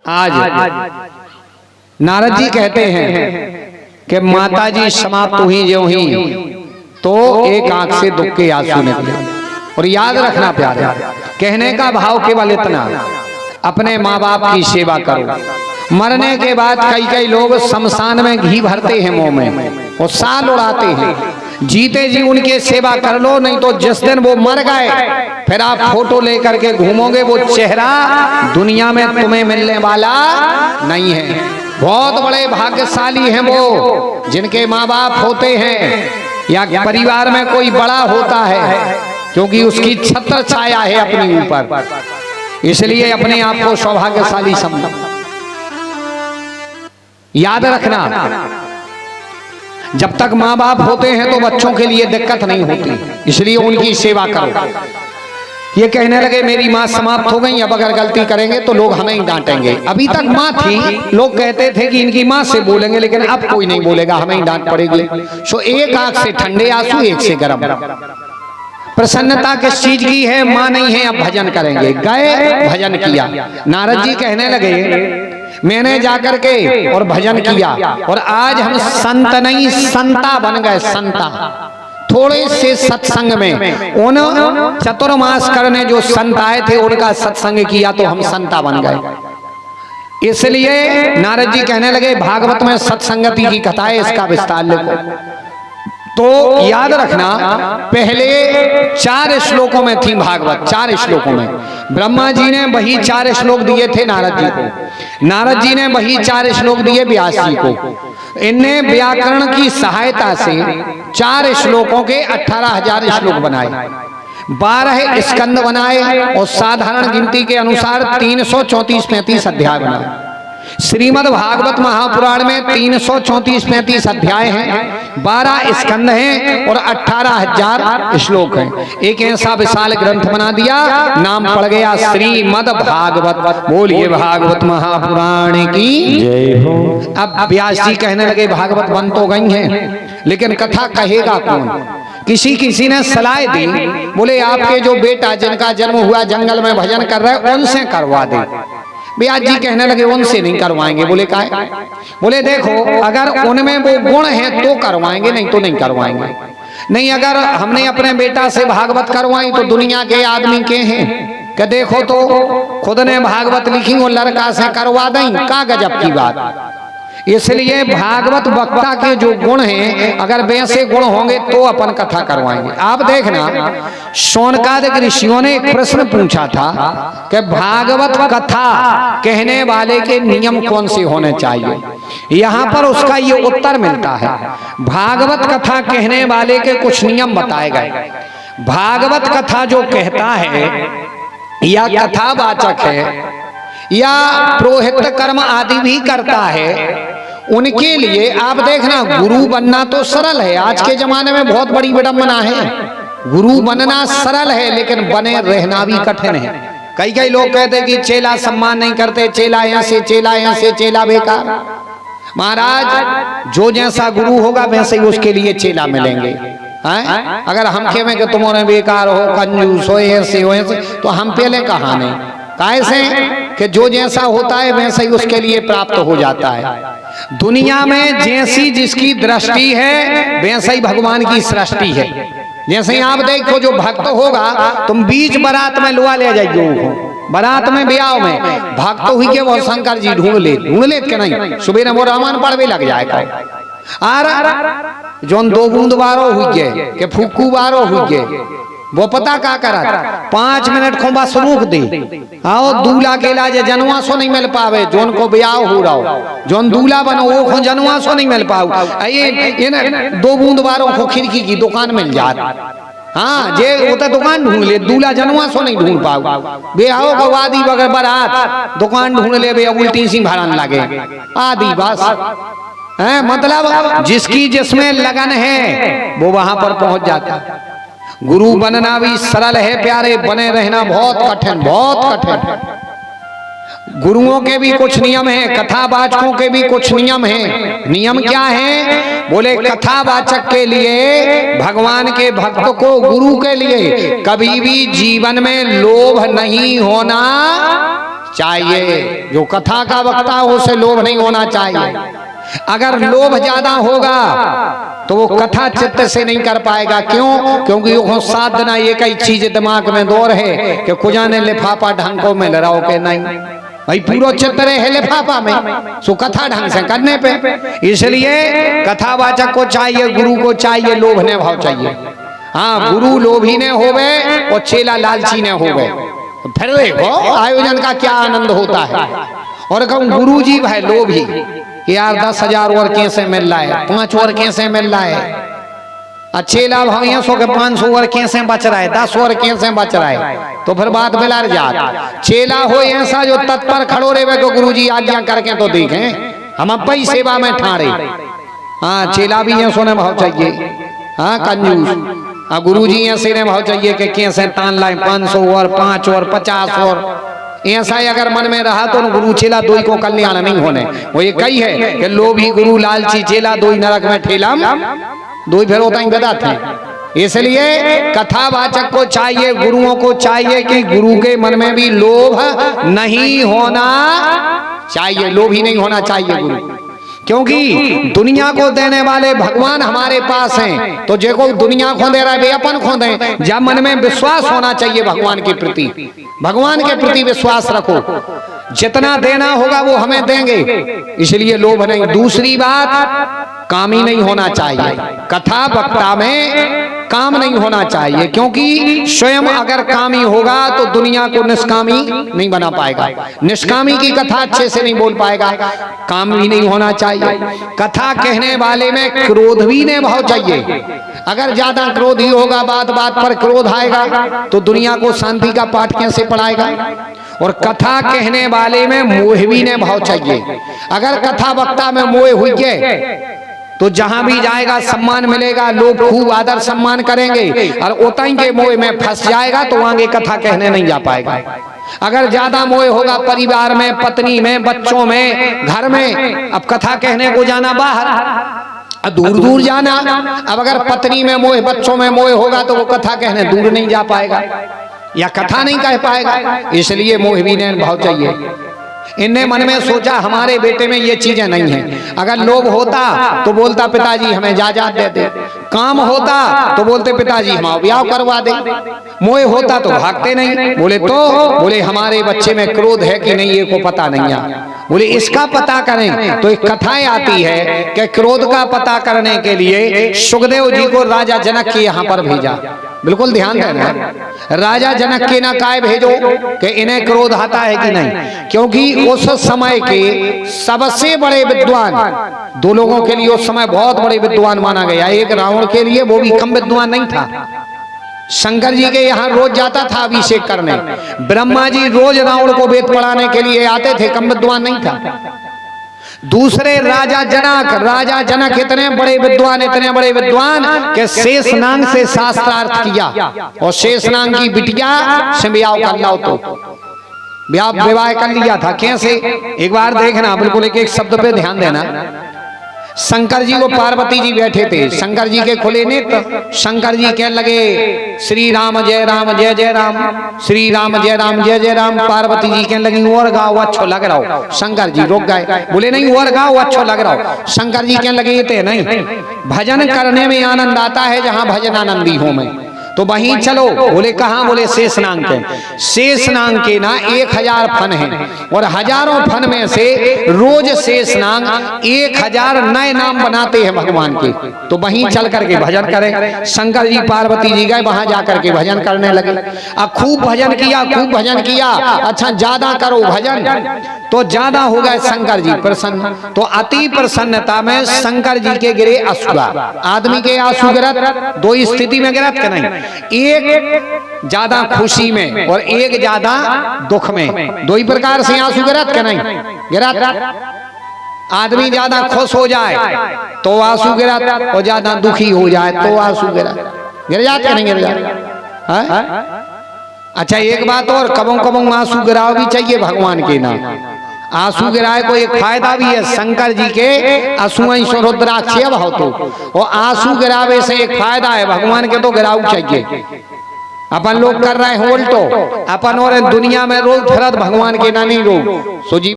आज नारद जी कहते हैं कि माता जी समाप्त हुई जो ही तो एक आंख से दुख के आंसू निकले। और याद रखना प्यारे, कहने का भाव केवल इतना, अपने माँ बाप की सेवा करो। मरने के बाद कई कई लोग शमशान में घी भरते हैं मुंह में और साल उड़ाते हैं। जीते जी उनके सेवा कर लो, नहीं तो जिस दिन वो मर गए फिर आप फोटो लेकर के घूमोगे, वो चेहरा दुनिया में तुम्हें मिलने वाला नहीं है। बहुत बड़े भाग्यशाली हैं वो जिनके माँ बाप होते हैं या परिवार में कोई बड़ा होता है, क्योंकि उसकी छत्र छाया है अपने ऊपर, इसलिए अपने आप को सौभाग्यशाली समझो। याद रखना, जब तक माँ बाप होते हैं तो बच्चों के लिए दिक्कत नहीं होती, इसलिए उनकी सेवा करो। ये कहने लगे मेरी माँ समाप्त हो गई, अब अगर गलती करेंगे तो लोग हमें ही डांटेंगे। अभी तक माँ थी, लोग कहते थे कि इनकी माँ से बोलेंगे, लेकिन अब कोई नहीं बोलेगा, हमें ही डांट पड़ेगी। सो एक आंख से ठंडे आंसू, एक से गर्म। प्रसन्नता किस चीज की है? माँ नहीं है, अब भजन करेंगे। गए भजन किया। नारद जी कहने लगे मैंने जाकर के और भजन किया, और आज हम संत नहीं संता बन गए। संता थोड़े से सत्संग में उन चतुर्मास करने जो संत आए थे उनका सत्संग किया तो हम संता बन गए। इसलिए नारद जी कहने लगे भागवत में सत्संगति की कथा है, इसका विस्तार लिखो। तो याद रखना, पहले 4 श्लोकों में थी भागवत, 4 श्लोकों में। ब्रह्मा जी ने वही 4 श्लोक दिए थे नारद जी को, नारद जी ने वही 4 श्लोक दिए व्यास जी को। इनने व्याकरण की सहायता से 4 श्लोकों के 18,000 श्लोक बनाए, 12 स्कंद बनाए और साधारण गिनती के अनुसार 334-35 अध्याय बनाए। श्रीमद् भागवत महापुराण में 334-35 अध्याय हैं, 12 स्कंद हैं और 18,000 श्लोक हैं। एक ऐसा विशाल ग्रंथ बना दिया, नाम पड़ गया श्रीमद् भागवत। बोलिए भागवत महापुराण की जय हो। अब व्यास जी कहने लगे भागवत बन तो गई हैं, लेकिन कथा कहेगा कौन? किसी ने सलाह दी, बोले आपके जो बेटा जिनका जन्म हुआ जंगल में भजन कर रहे हैं उनसे करवा दे। व्यास जी कहने लगे उनसे नहीं करवाएंगे। बोले काहे? बोले देखो, अगर उनमें वो गुण है तो करवाएंगे, नहीं तो नहीं करवाएंगे। नहीं, अगर हमने अपने बेटा से भागवत करवाई तो दुनिया के आदमी के हैं कि देखो तो खुद ने भागवत लिखी वो लड़का से करवा दें, का गजब की बात। इसलिए भागवत वक्ता के जो गुण हैं, अगर वैसे गुण होंगे तो अपन कथा करवाएंगे। आप देखना, शौनकादिक ऋषियों ने एक प्रश्न पूछा था कि भागवत कथा कहने वाले के नियम कौन से होने चाहिए। यहाँ पर उसका ये उत्तर मिलता है। भागवत कथा कहने वाले के कुछ नियम बताए गए। भागवत कथा जो कहता है या कथावाचक है या पुरोहित कर्म आदि भी करता है, उनके लिए आप देखना गुरु बनना तो सरल है। आज के जमाने में बहुत बड़ी विडंबना है, गुरु बनना सरल है लेकिन बने रहना भी कठिन है। कई लोग कहते हैं कि चेला सम्मान नहीं करते, चेला यहाँ से चेला यहाँ से, चेला बेकार। महाराज जो जैसा गुरु होगा वैसे ही उसके लिए चेला मिलेंगे। अगर हम कहें कि तुम्हारे बेकार हो, कंजूस हो, ऐसे हो ऐसे, तो हम पहले कहाँ नहीं। कैसे कि जो जैसा होता है वैसे ही उसके लिए प्राप्त हो जाता है। दुनिया में जैसी जिसकी दृष्टि है वैसे ही भगवान की सृष्टि है। जैसे ही आप देखो जो भक्त होगा, तुम बीच बारात में लुआ ले जाइए, बारात में ब्याह में भक्त हुई के वो शंकर जी ढूंढ ले के नहीं, सुबह वो रामायण पढ़वे लग जाएगा। जो 2 बूंद बारो हुई के फूकू बारो हुई, वो पता का करा 5 मिनट को बस रोक दे। आओ दूल्हा के लाजे जनवा सो नहीं मिल पावे, जोन को ब्याह हो रहा हो, जोन दूल्हा बनो वो को जनवा सो नहीं मिल पाऊ। ये 2 बूंद बारों को खिड़की की दुकान मिल जात। हाँ, जे वो तो दुकान ढूंढ ले, दूल्हा जनवा सो नहीं ढूंढ पाऊ। ब्याह को वादी बगैर बारात दुकान ढूंढ ले, बे उल्टी सी भरन लगे आदि बस है। मतलब जिसकी जिसमें लगन है वो वहां पर पहुंच जाता। गुरु बनना भी सरल है प्यारे, बने रहना बहुत कठिन, बहुत कठिन। गुरुओं के भी कुछ नियम हैं, कथावाचकों के भी कुछ नियम हैं। नियम क्या है? बोले कथावाचक के लिए, भगवान के भक्त को, गुरु के लिए कभी भी जीवन में लोभ नहीं होना चाहिए। जो कथा का वक्ता हो उसे लोभ नहीं होना चाहिए। अगर लोभ ज्यादा होगा तो वो कथा चित्त से नहीं कर पाएगा। क्यों? क्योंकि वो 7 दिन एक ही चीज दिमाग में दौर है कि खुदा ने लिफाफा ढंग को मिल रहा हो के नहीं, भाई पूरा चित्त रहे लिफाफा में, सो कथा ढंग से करने पे। इसलिए कथावाचक को चाहिए, गुरु को चाहिए, लोभ ने भाव चाहिए। हाँ, गुरु लोभी ने होवे और चेला लालची ने होवे, फिर देखो आयोजन का क्या आनंद होता है। और कहूँ गुरु जी भाई लोभी, यार 10,000 और कैसे मिल रहा है, 5 और कैसे मिल रहा है, चेला भाइयों सो के 500 और कैसे बच रहा है, 10 और कैसे बच रहा है, तो फिर बात बिलार जा। चेला हो ऐसा जो तत्पर खड़ो रहे को गुरु जी आज्ञा करके तो देखें, हम अब ही सेवा में ठाड़े। हाँ, चेला भी ये सोने भाव चाहिए। हाँ, कंजूस। हाँ, गुरु जी ऐसे ने भाव चाहिए कि कैसे तान लाए 500 और 5 और 50 और ऐसा ही अगर मन में रहा तो गुरु चेला दोई को कल्याण नहीं होने। वो ये कही है कि लोभी गुरु लालची चेला दोई नरक में ठेला दोई फिर होता ही गदा थे। इसलिए कथावाचक को चाहिए, गुरुओं को चाहिए कि गुरु के मन में भी लोभ नहीं होना चाहिए, लोभ ही नहीं होना चाहिए गुरु। क्योंकि दुनिया को देने वाले भगवान हमारे पास हैं, तो जो को दुनिया खो दे रहा है वे अपन खो दे। जब मन में विश्वास होना चाहिए भगवान के प्रति, भगवान के प्रति विश्वास रखो, जितना देना होगा वो हमें देंगे, इसलिए लोभ नहीं। दूसरी बात, कामी नहीं होना चाहिए। कथा वक्ता में काम नहीं होना चाहिए, क्योंकि स्वयं अगर कामी होगा तो दुनिया को निष्कामी नहीं बना पाएगा, निष्कामी की कथा अच्छे से नहीं बोल पाएगा। काम भी नहीं होना चाहिए। कथा कहने वाले में क्रोध भी नहीं भाव चाहिए। अगर ज्यादा क्रोधी होगा, बात बात पर क्रोध आएगा, तो दुनिया को शांति का पाठ कैसे पढ़ाएगा। और कथा कहने वाले में मोह भी नहीं भाव चाहिए। अगर कथा वक्ता में मोह हुई है तो जहां भी जाएगा सम्मान मिलेगा, लोग खूब आदर सम्मान करेंगे, और उतई के मोह में फंस जाएगा तो आगे कथा कहने नहीं जा पाएगा। अगर ज्यादा मोह होगा परिवार में, पत्नी में, बच्चों में, घर में, अब कथा कहने को जाना बाहर, दूर दूर जाना। अब अगर पत्नी में मोह, बच्चों में मोह होगा तो वो कथा कहने दूर नहीं जा पाएगा या कथा नहीं कह पाएगा। इसलिए मोह भी नहीं भाव चाहिए। इनने मन में सोचा हमारे बेटे में ये चीजें नहीं हैं। अगर लोभ होता तो बोलता पिताजी हमें इजाजत दे दे, काम होता तो बोलते पिताजी हम ब्याह करवा दे, मोह होता तो भागते नहीं। बोले हमारे बच्चे में क्रोध है कि नहीं ये को पता नहीं है। बोले इसका पता करें तो एक कथाएं आती है कि क्रोध का पता करने के लिए सुखदेव जी को राजा जनक के यहाँ पर भेजा। बिल्कुल ध्यान देना, राजा जनक के ना काय भेजो कि इन्हें क्रोध आता है कि नहीं, क्योंकि उस समय के सबसे बड़े विद्वान 2 लोगों के लिए उस समय बहुत बड़े विद्वान माना गया। एक रावण के लिए, वो भी कम विद्वान नहीं था। शंकर जी के यहाँ रोज जाता था अभिषेक करने, ब्रह्मा जी रोज रावण को वेद पढ़ाने के लिए आते थे, कम विद्वान नहीं था। दूसरे राजा जनक इतने बड़े विद्वान कि शेषनाग से शास्त्रार्थ किया, और शेषनाग की बिटिया से ब्याह कर लाओ तो विवाह कर लिया था। कैसे, एक बार देखना, बिल्कुल एक शब्द पे ध्यान देना। शंकर जी को पार्वती जी बैठे थे, शंकर जी के खुले नेत्र, शंकर जी कहने लगे श्री राम जय जय राम, श्री राम जय जय राम। पार्वती जी कहने लगी और गाओ अच्छो लग रहा हो। शंकर जी रुक गए, बोले नहीं और गाओ अच्छो लग रहा हो। शंकर जी कहने लगे ये नहीं, भजन करने में आनंद आता है जहां भजन आनंदी हो मैं, तो वहीं चलो। बोले कहाँ? बोले शेषनाग के। शेषनाग के ना 1000 फन हैं, और हजारों फन में से रोज शेषनाग 1000 नए नाम बनाते हैं भगवान के, तो वहीं चल करके भजन करें। शंकर जी पार्वती जी गए, वहां जाकर के भजन करने लगे। अब खूब भजन किया। अच्छा ज्यादा करो भजन, तो ज्यादा हो गए शंकर जी प्रसन्न। तो अति प्रसन्नता में शंकर जी के गिरे अश्रु। आदमी के आंसू गिरत 2 स्थिति में गिरत के नहीं, एक ज्यादा खुशी में और एक ज्यादा दुख में, 2 ही प्रकार से आंसू गिरत के नहीं गिरत। आदमी ज्यादा खुश हो जाए तो आंसू गिरत, और ज्यादा दुखी हो जाए तो आंसू गिर जाते नहीं गिर जाते। अच्छा एक बात और, कबों आंसू गिराव भी चाहिए भगवान के नाम। आंसू गिराए को एक फायदा भी है, शंकर जी के आंसू रुद्राक्ष भाव तो, और आंसू गिरावे से एक फायदा है, भगवान के तो गिराव चाहिए। अपन लोग कर रहे हैं उल्टो, अपन और दुनिया में रोज फिरत भगवान के ना नहीं रोग सो जी